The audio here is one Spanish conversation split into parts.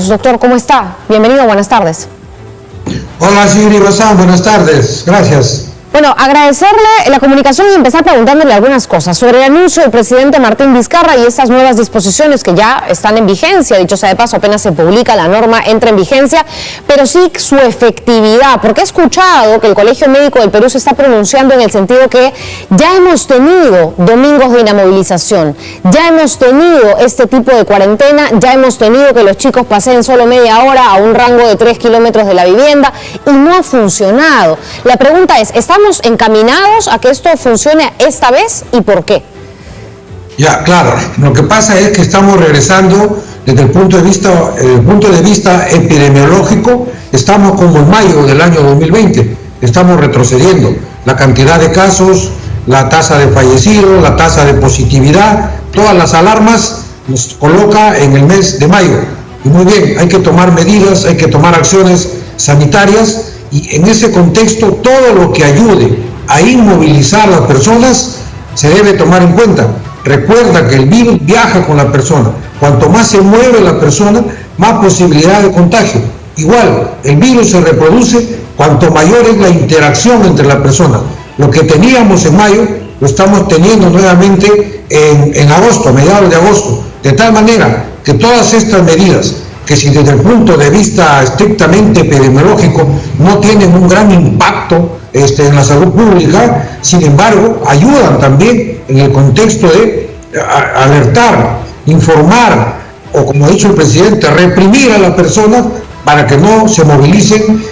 Doctor, ¿cómo está? Bienvenido, buenas tardes. Hola, Sigrid Bazán, buenas tardes, gracias. Bueno, agradecerle la comunicación y empezar preguntándole algunas cosas sobre el anuncio del presidente Martín Vizcarra y estas nuevas disposiciones que ya están en vigencia. Dicho sea de paso, apenas se publica la norma, entra en vigencia, pero sí su efectividad, porque he escuchado que el Colegio Médico del Perú se está pronunciando en el sentido que ya hemos tenido domingos de inamovilización, ya hemos tenido este tipo de cuarentena, ya hemos tenido que los chicos paseen solo media hora a un rango de 3 kilómetros de la vivienda y no ha funcionado. La pregunta es, ¿estamos encaminados a que esto funcione esta vez y por qué? Ya, claro, lo que pasa es que estamos regresando desde el punto de vista epidemiológico, estamos como en mayo del año 2020, estamos retrocediendo. La cantidad de casos, la tasa de fallecidos, la tasa de positividad, todas las alarmas nos coloca en el mes de mayo. Y muy bien, hay que tomar medidas, hay que tomar acciones sanitarias. Y en ese contexto, todo lo que ayude a inmovilizar a las personas se debe tomar en cuenta. Recuerda que el virus viaja con la persona. Cuanto más se mueve la persona, más posibilidad de contagio. Igual, el virus se reproduce cuanto mayor es la interacción entre la persona. Lo que teníamos en mayo, lo estamos teniendo nuevamente en agosto, a mediados de agosto. De tal manera que todas estas medidas, que si desde el punto de vista estrictamente epidemiológico no tienen un gran impacto en la salud pública, sin embargo, ayudan también en el contexto de alertar, informar, o como ha dicho el presidente, reprimir a la persona para que no se movilicen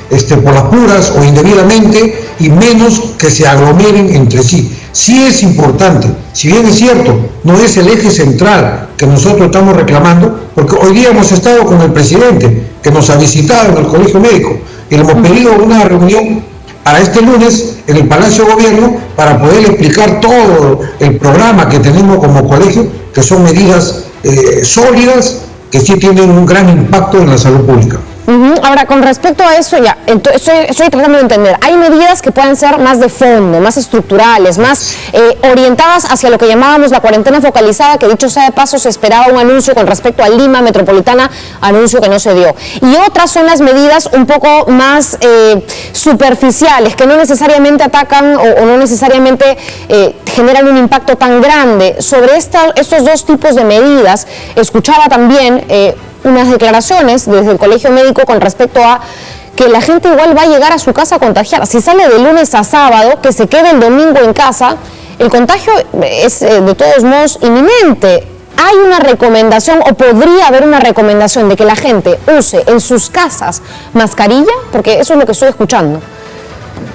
por las puras o indebidamente, y menos que se aglomeren entre sí. Sí es importante, si bien es cierto, no es el eje central que nosotros estamos reclamando, porque hoy día hemos estado con el presidente, que nos ha visitado en el Colegio Médico, y le hemos pedido una reunión para este lunes en el Palacio de Gobierno para poder explicar todo el programa que tenemos como colegio, que son medidas sólidas, que sí tienen un gran impacto en la salud pública. Ahora, con respecto a eso, ya estoy tratando de entender, hay medidas que pueden ser más de fondo, más estructurales, más orientadas hacia lo que llamábamos la cuarentena focalizada, que dicho sea de paso se esperaba un anuncio con respecto a Lima Metropolitana, anuncio que no se dio. Y otras son las medidas un poco más superficiales, que no necesariamente atacan o no necesariamente generan un impacto tan grande. Sobre estos dos tipos de medidas, escuchaba también unas declaraciones desde el Colegio Médico con respecto a que la gente igual va a llegar a su casa contagiada. Si sale de lunes a sábado, que se quede el domingo en casa, el contagio es de todos modos inminente. ¿Hay una recomendación o podría haber una recomendación de que la gente use en sus casas mascarilla? Porque eso es lo que estoy escuchando.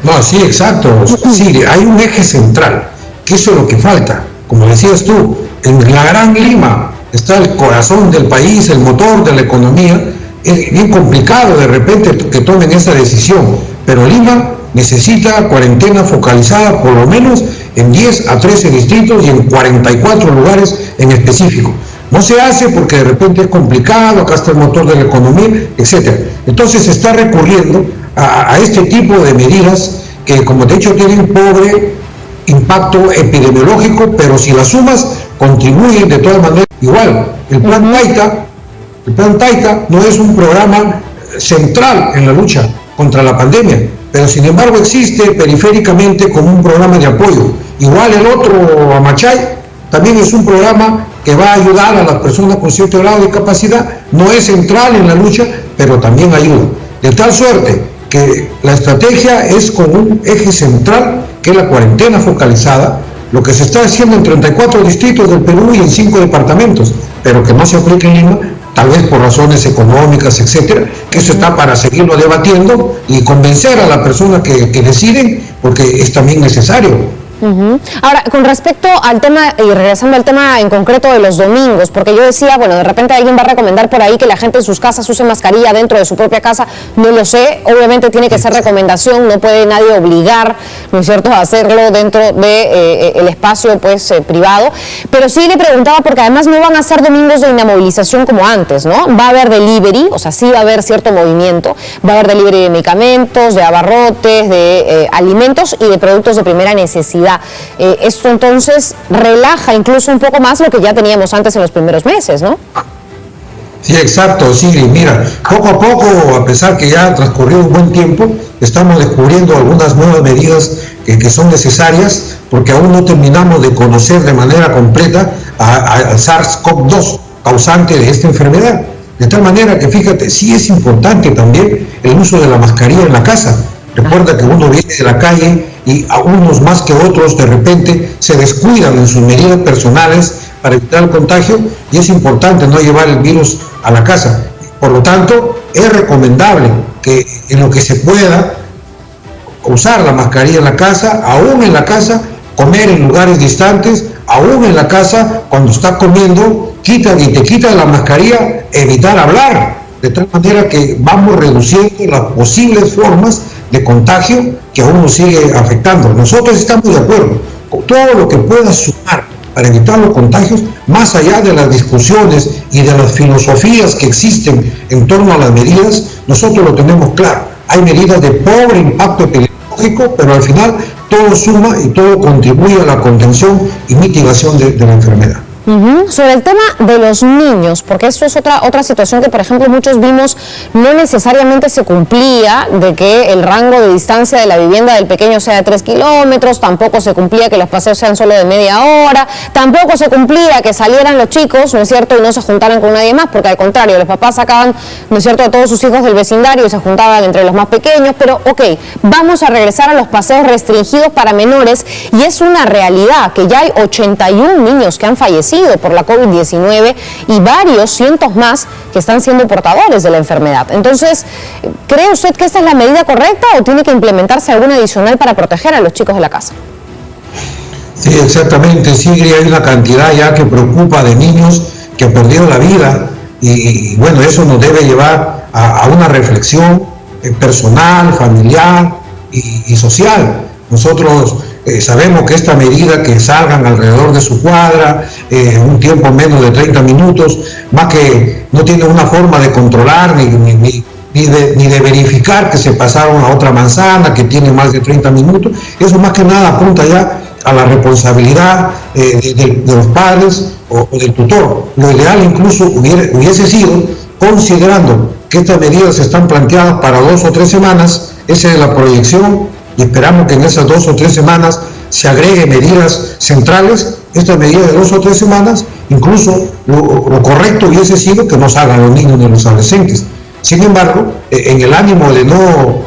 No, sí, exacto. Sí, hay un eje central, que eso es lo que falta. Como decías tú, en la Gran Lima está el corazón del país, el motor de la economía. Es bien complicado de repente que tomen esa decisión, pero Lima necesita cuarentena focalizada por lo menos en 10 a 13 distritos y en 44 lugares en específico. No se hace porque de repente es complicado, acá está el motor de la economía, etc. Entonces se está recurriendo a este tipo de medidas que, como te he dicho, tienen pobre impacto epidemiológico, pero si las sumas contribuyen de todas maneras. Igual, el plan Taita no es un programa central en la lucha contra la pandemia, pero sin embargo existe periféricamente como un programa de apoyo. Igual el otro, Amachay, también es un programa que va a ayudar a las personas con cierto grado de discapacidad, no es central en la lucha, pero también ayuda. De tal suerte que la estrategia es con un eje central, que es la cuarentena focalizada, lo que se está haciendo en 34 distritos del Perú y en 5 departamentos, pero que no se aplica en Lima, tal vez por razones económicas, etcétera, que eso está para seguirlo debatiendo y convencer a la persona que deciden, porque es también necesario. Ahora, con respecto al tema, y regresando al tema en concreto de los domingos, porque yo decía, bueno, de repente alguien va a recomendar por ahí que la gente en sus casas use mascarilla dentro de su propia casa, no lo sé, obviamente tiene que ser recomendación, no puede nadie obligar, ¿no es cierto?, a hacerlo dentro de el espacio, pues, privado, pero sí le preguntaba, porque además no van a ser domingos de inamovilización como antes, ¿no? Va a haber delivery, o sea, sí va a haber cierto movimiento, va a haber delivery de medicamentos, de abarrotes, de alimentos y de productos de primera necesidad. Esto entonces relaja incluso un poco más lo que ya teníamos antes en los primeros meses, ¿no? Sí, exacto, sí, mira, poco a poco, a pesar que ya ha transcurrido un buen tiempo, estamos descubriendo algunas nuevas medidas que son necesarias, porque aún no terminamos de conocer de manera completa al SARS-CoV-2, causante de esta enfermedad. De tal manera que, fíjate, sí es importante también el uso de la mascarilla en la casa. Recuerda que uno viene de la calle y a unos más que otros de repente se descuidan en sus medidas personales para evitar el contagio, y es importante no llevar el virus a la casa. Por lo tanto, es recomendable que en lo que se pueda usar la mascarilla en la casa, aún en la casa, comer en lugares distantes, aún en la casa, cuando está comiendo, te quita la mascarilla, evitar hablar, de tal manera que vamos reduciendo las posibles formas de contagio que aún nos sigue afectando. Nosotros estamos de acuerdo con todo lo que pueda sumar para evitar los contagios, más allá de las discusiones y de las filosofías que existen en torno a las medidas. Nosotros lo tenemos claro. Hay medidas de pobre impacto epidemiológico, pero al final todo suma y todo contribuye a la contención y mitigación de la enfermedad. Sobre el tema de los niños, porque esto es otra situación que, por ejemplo, muchos vimos no necesariamente se cumplía, de que el rango de distancia de la vivienda del pequeño sea de 3 kilómetros, tampoco se cumplía que los paseos sean solo de media hora, tampoco se cumplía que salieran los chicos, ¿no es cierto?, y no se juntaran con nadie más, porque al contrario, los papás sacaban, ¿no es cierto?, a todos sus hijos del vecindario y se juntaban entre los más pequeños. Pero ok, vamos a regresar a los paseos restringidos para menores, y es una realidad que ya hay 81 niños que han fallecido por la COVID-19 y varios cientos más que están siendo portadores de la enfermedad. Entonces, ¿cree usted que esta es la medida correcta o tiene que implementarse alguna adicional para proteger a los chicos de la casa? Sí, exactamente, Sigrid, hay una cantidad ya que preocupa de niños que han perdido la vida, y bueno, eso nos debe llevar a una reflexión personal, familiar y social. Nosotros sabemos que esta medida, que salgan alrededor de su cuadra, un tiempo menos de 30 minutos, más que no tiene una forma de controlar ni de verificar que se pasaron a otra manzana que tiene más de 30 minutos, eso más que nada apunta ya a la responsabilidad de los padres o del tutor. Lo ideal incluso hubiese sido, considerando que estas medidas están planteadas para 2 o 3 semanas, esa es la proyección, y esperamos que en esas 2 o 3 semanas se agreguen medidas centrales. Estas medidas de 2 o 3 semanas, incluso lo correcto hubiese sido que no salgan los niños ni los adolescentes. Sin embargo, en el ánimo de no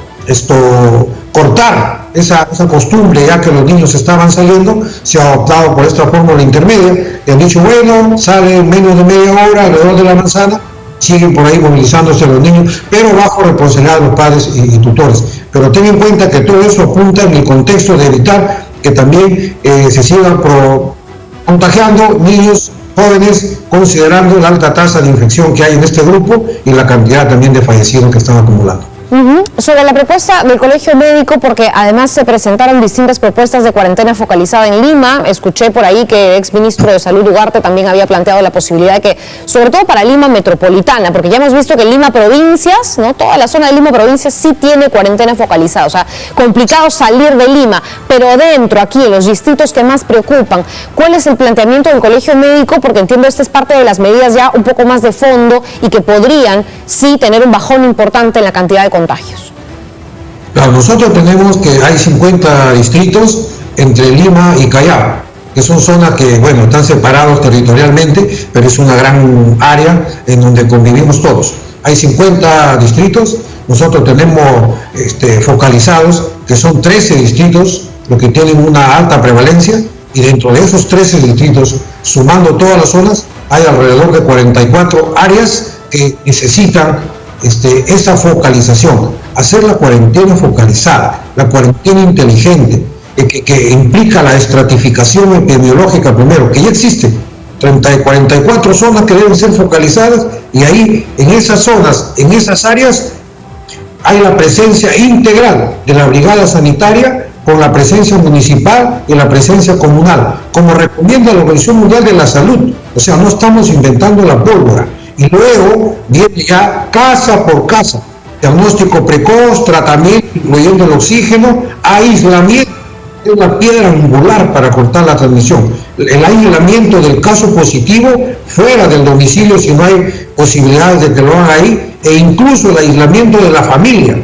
cortar esa costumbre, ya que los niños estaban saliendo, se ha optado por esta fórmula intermedia, y han dicho, bueno, sale menos de media hora alrededor de la manzana, siguen por ahí movilizándose los niños, pero bajo responsabilidad de los padres y tutores. Pero ten en cuenta que todo eso apunta en el contexto de evitar que también se sigan contagiando niños jóvenes, considerando la alta tasa de infección que hay en este grupo y la cantidad también de fallecidos que están acumulando. Sobre la propuesta del Colegio Médico, porque además se presentaron distintas propuestas de cuarentena focalizada en Lima. Escuché por ahí que el exministro de Salud Ugarte también había planteado la posibilidad de que, sobre todo para Lima metropolitana, porque ya hemos visto que Lima Provincias, ¿no?, toda la zona de Lima Provincias sí tiene cuarentena focalizada, o sea, complicado salir de Lima, pero dentro, aquí, en los distritos que más preocupan, ¿cuál es el planteamiento del Colegio Médico? Porque entiendo esta es parte de las medidas ya un poco más de fondo y que podrían sí tener un bajón importante en la cantidad de contagios. Claro, nosotros tenemos que hay 50 distritos entre Lima y Callao, que son zonas que, bueno, están separados territorialmente, pero es una gran área en donde convivimos todos. Hay 50 distritos, nosotros tenemos focalizados, que son 13 distritos, los que tienen una alta prevalencia, y dentro de esos 13 distritos, sumando todas las zonas, hay alrededor de 44 áreas que necesitan esa focalización, hacer la cuarentena focalizada, la cuarentena inteligente, que implica la estratificación epidemiológica primero, que ya existe, 44 zonas que deben ser focalizadas, y ahí, en esas zonas, en esas áreas, hay la presencia integral de la brigada sanitaria, con la presencia municipal y la presencia comunal, como recomienda la Organización Mundial de la Salud. O sea, no estamos inventando la pólvora. Y luego viene ya casa por casa, diagnóstico precoz, tratamiento, incluyendo el oxígeno, aislamiento, es la piedra angular para cortar la transmisión. El aislamiento del caso positivo fuera del domicilio si no hay posibilidades de que lo hagan ahí, e incluso el aislamiento de la familia,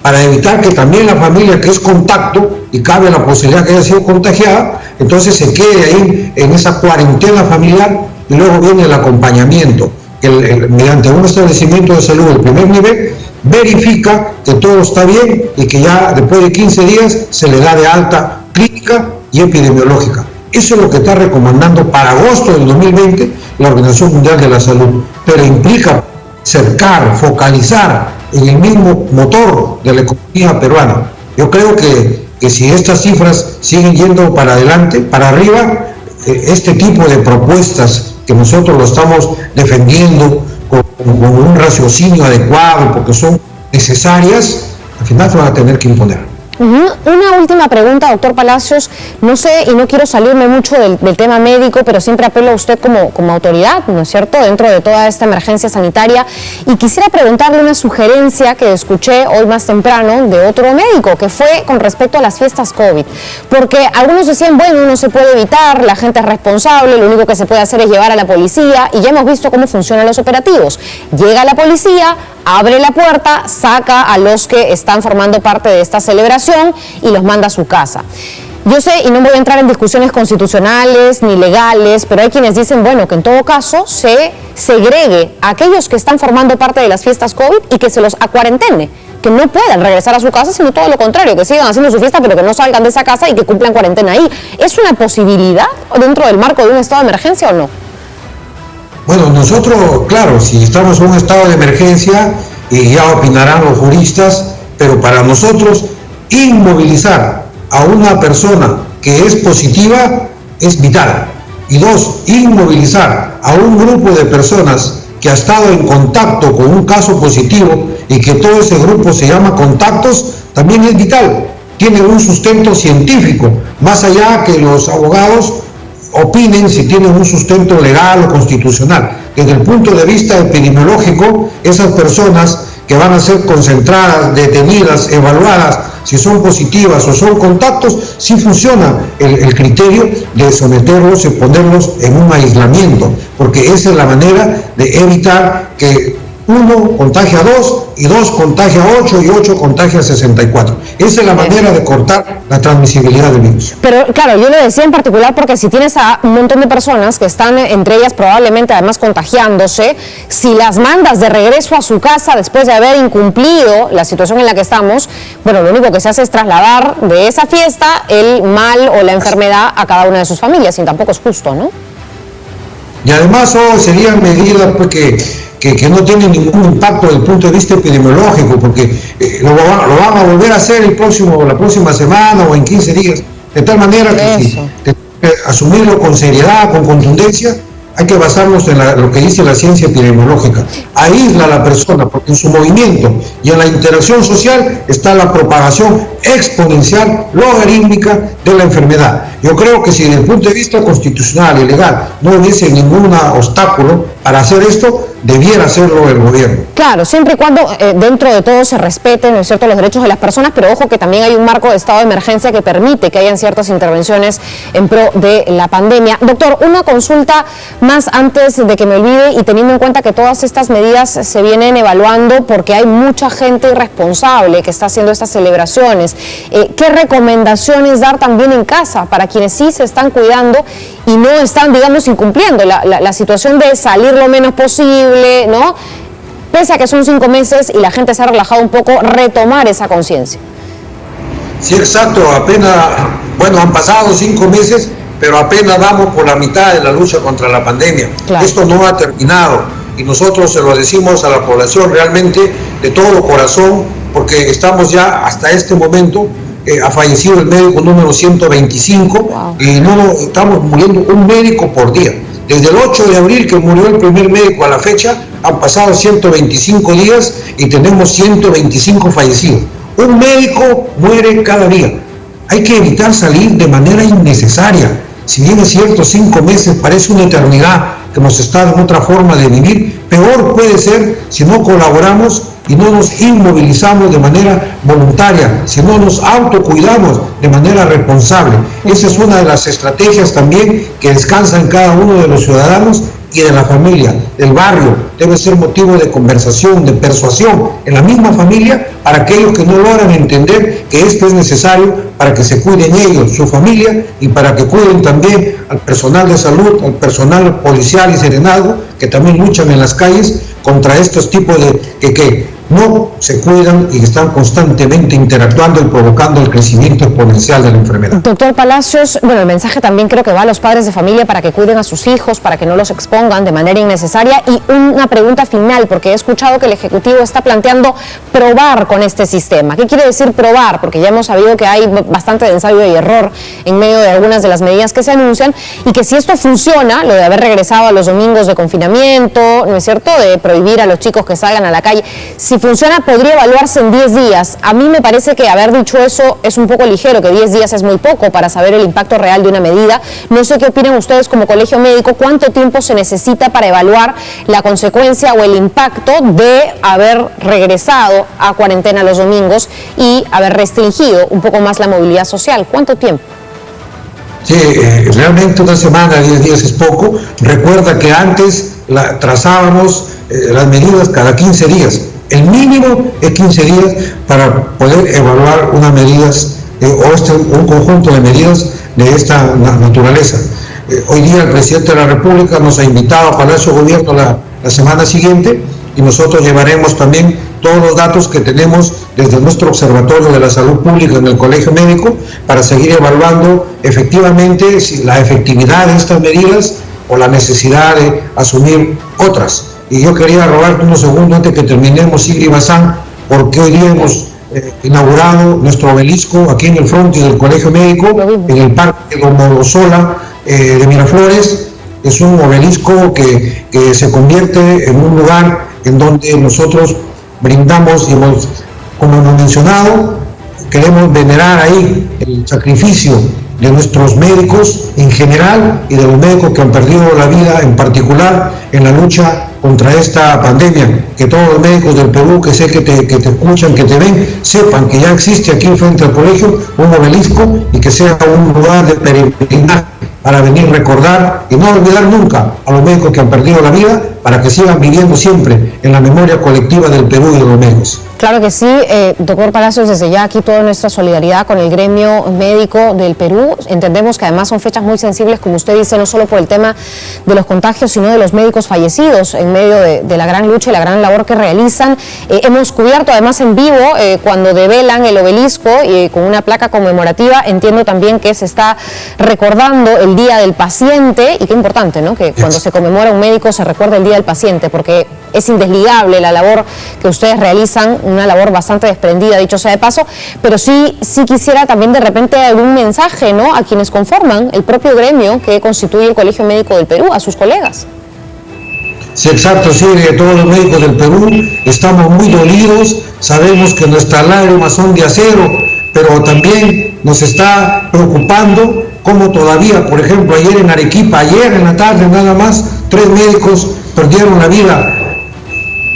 para evitar que también la familia que es contacto y cabe la posibilidad que haya sido contagiada, entonces se quede ahí en esa cuarentena familiar, y luego viene el acompañamiento, que mediante un establecimiento de salud de primer nivel verifica que todo está bien y que ya después de 15 días se le da de alta clínica y epidemiológica. Eso es lo que está recomendando para agosto del 2020 la Organización Mundial de la Salud, pero implica cercar, focalizar en el mismo motor de la economía peruana. Yo creo que si estas cifras siguen yendo para adelante, para arriba, este tipo de propuestas que nosotros lo estamos defendiendo con un raciocinio adecuado, porque son necesarias, al final se van a tener que imponer. Una última pregunta, doctor Palacios. No sé, y no quiero salirme mucho del tema médico, pero siempre apelo a usted como autoridad, ¿no es cierto?, dentro de toda esta emergencia sanitaria. Y quisiera preguntarle una sugerencia que escuché hoy más temprano de otro médico, que fue con respecto a las fiestas COVID. Porque algunos decían, bueno, no se puede evitar, la gente es responsable, lo único que se puede hacer es llevar a la policía, y ya hemos visto cómo funcionan los operativos. Llega la policía, abre la puerta, saca a los que están formando parte de esta celebración y los manda a su casa. Yo sé, y no voy a entrar en discusiones constitucionales ni legales, pero hay quienes dicen, bueno, que en todo caso se segregue a aquellos que están formando parte de las fiestas COVID y que se los acuarentene, que no puedan regresar a su casa, sino todo lo contrario, que sigan haciendo su fiesta, pero que no salgan de esa casa y que cumplan cuarentena ahí. ¿Es una posibilidad dentro del marco de un estado de emergencia o no? Bueno, nosotros, claro, si estamos en un estado de emergencia, y ya opinarán los juristas, pero para nosotros inmovilizar a una persona que es positiva es vital. Y dos, inmovilizar a un grupo de personas que ha estado en contacto con un caso positivo y que todo ese grupo se llama contactos, también es vital. Tiene un sustento científico, más allá que los abogados opinen si tienen un sustento legal o constitucional. Desde el punto de vista epidemiológico, esas personas que van a ser concentradas, detenidas, evaluadas, si son positivas o son contactos, sí funciona el criterio de someterlos y ponerlos en un aislamiento, porque esa es la manera de evitar que 1 contagia a 2, y 2 contagia a 8, y 8 contagia a 64. Esa es la manera de cortar la transmisibilidad del virus. Pero claro, yo lo decía en particular porque si tienes a un montón de personas que están, entre ellas probablemente además contagiándose, si las mandas de regreso a su casa después de haber incumplido la situación en la que estamos, bueno, lo único que se hace es trasladar de esa fiesta el mal o la enfermedad a cada una de sus familias, y tampoco es justo, ¿no? Y además serían medidas pues, que no tienen ningún impacto desde el punto de vista epidemiológico, porque lo van a volver a hacer la próxima semana o en 15 días, de tal manera que asumirlo con seriedad, con contundencia. Hay que basarnos en lo que dice la ciencia epidemiológica. Aísla a la persona, porque en su movimiento y en la interacción social está la propagación exponencial, logarítmica de la enfermedad. Yo creo que si desde el punto de vista constitucional y legal no hubiese ningún obstáculo para hacer esto, debiera hacerlo el gobierno. Claro, siempre y cuando dentro de todo se respeten, ¿no es cierto?, los derechos de las personas, pero ojo que también hay un marco de estado de emergencia que permite que hayan ciertas intervenciones en pro de la pandemia. Doctor, una consulta más antes de que me olvide, y teniendo en cuenta que todas estas medidas se vienen evaluando porque hay mucha gente irresponsable que está haciendo estas celebraciones. ¿Qué recomendaciones dar también en casa para quienes sí se están cuidando y no están, digamos, incumpliendo la situación de salir lo menos posible, ¿no? Pese a que son 5 meses y la gente se ha relajado un poco, retomar esa conciencia? Sí, exacto. Han pasado 5 meses, pero apenas vamos por la mitad de la lucha contra la pandemia. Claro. Esto no ha terminado, y nosotros se lo decimos a la población realmente de todo corazón, porque estamos ya hasta este momento, ha fallecido el médico número 125, wow. Y estamos muriendo un médico por día. Desde el 8 de abril que murió el primer médico a la fecha, han pasado 125 días y tenemos 125 fallecidos. Un médico muere cada día. Hay que evitar salir de manera innecesaria. Si bien es cierto, 5 meses parece una eternidad que hemos estado en otra forma de vivir, peor puede ser si no colaboramos y no nos inmovilizamos de manera voluntaria, si no nos autocuidamos de manera responsable. Esa es una de las estrategias también que descansa en cada uno de los ciudadanos, y de la familia, del barrio, debe ser motivo de conversación, de persuasión en la misma familia para aquellos que no logran entender que esto es necesario para que se cuiden ellos, su familia, y para que cuiden también al personal de salud, al personal policial y serenazgo, que también luchan en las calles contra estos tipos de que no se cuidan y están constantemente interactuando y provocando el crecimiento exponencial de la enfermedad. Doctor Palacios, bueno, el mensaje también creo que va a los padres de familia para que cuiden a sus hijos, para que no los expongan de manera innecesaria. Y una pregunta final, porque he escuchado que el Ejecutivo está planteando probar con este sistema. ¿Qué quiere decir probar? Porque ya hemos sabido que hay bastante de ensayo y error en medio de algunas de las medidas que se anuncian, y que si esto funciona, lo de haber regresado a los domingos de confinamiento, ¿no es cierto?, de prohibir a los chicos que salgan a la calle, si funciona podría evaluarse en 10 días. A mí me parece que haber dicho eso es un poco ligero, que 10 días es muy poco para saber el impacto real de una medida. No sé qué opinan ustedes como colegio médico, cuánto tiempo se necesita para evaluar la consecuencia o el impacto de haber regresado a cuarentena los domingos y haber restringido un poco más la movilidad social. ¿Cuánto tiempo? Sí, realmente una semana, 10 días es poco. Recuerda que antes trazábamos las medidas cada 15 días. El mínimo es 15 días para poder evaluar unas medidas un conjunto de medidas de esta naturaleza. Hoy día el presidente de la República nos ha invitado a Palacio de Gobierno la semana siguiente, y nosotros llevaremos también todos los datos que tenemos desde nuestro Observatorio de la Salud Pública en el Colegio Médico para seguir evaluando efectivamente si la efectividad de estas medidas o la necesidad de asumir otras. Y yo quería robarte unos segundos antes que terminemos, Sigrid Bazán, porque hoy día hemos inaugurado nuestro obelisco aquí en el frontis del Colegio Médico, en el Parque Lomosola de Miraflores. Es un obelisco que se convierte en un lugar en donde nosotros brindamos, y como hemos mencionado, queremos venerar ahí el sacrificio de nuestros médicos en general y de los médicos que han perdido la vida en particular en la lucha contra esta pandemia. Que todos los médicos del Perú, que sé que te escuchan, que te ven, sepan que ya existe aquí frente al colegio un obelisco, y que sea un lugar de peregrinaje para venir a recordar y no olvidar nunca a los médicos que han perdido la vida, para que sigan viviendo siempre en la memoria colectiva del Perú y de los médicos. Claro que sí, doctor Palacios, desde ya aquí toda nuestra solidaridad con el gremio médico del Perú. Entendemos que además son fechas muy sensibles, como usted dice, no solo por el tema de los contagios, sino de los médicos fallecidos en medio de la gran lucha y la gran labor que realizan. Hemos cubierto además en vivo cuando develan el obelisco con una placa conmemorativa. Entiendo también que se está recordando el Día del Paciente, y qué importante, ¿no?, que cuando se conmemora un médico se recuerda el Día del Paciente, porque es indesligable la labor que ustedes realizan, una labor bastante desprendida, dicho sea de paso, pero sí quisiera también de repente algún mensaje, ¿no?, a quienes conforman el propio gremio que constituye el Colegio Médico del Perú, a sus colegas. Sí, exacto, sí, todos los médicos del Perú estamos muy dolidos, sabemos que nuestras lágrimas son de acero, pero también nos está preocupando cómo todavía, por ejemplo, ayer en Arequipa, ayer en la tarde nada más, 3 médicos perdieron la vida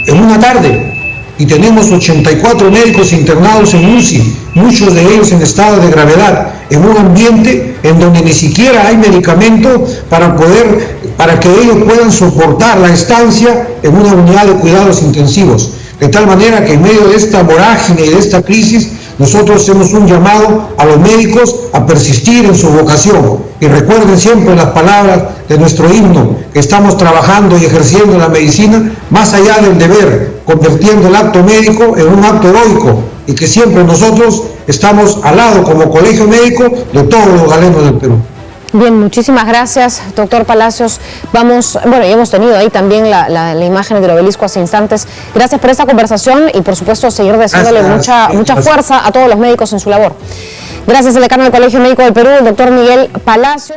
en una tarde, y tenemos 84 médicos internados en UCI, muchos de ellos en estado de gravedad, en un ambiente en donde ni siquiera hay medicamento para que ellos puedan soportar la estancia en una unidad de cuidados intensivos. De tal manera que en medio de esta vorágine y de esta crisis, nosotros hacemos un llamado a los médicos a persistir en su vocación. Y recuerden siempre las palabras de nuestro himno, que estamos trabajando y ejerciendo la medicina más allá del deber, convirtiendo el acto médico en un acto heroico, y que siempre nosotros estamos al lado como colegio médico de todos los galenos del Perú. Bien, muchísimas gracias, doctor Palacios. Ya hemos tenido ahí también la imagen del obelisco hace instantes. Gracias por esta conversación y, por supuesto, seguir deseándole mucha fuerza a todos los médicos en su labor. Gracias al decano del Colegio Médico del Perú, el doctor Miguel Palacios.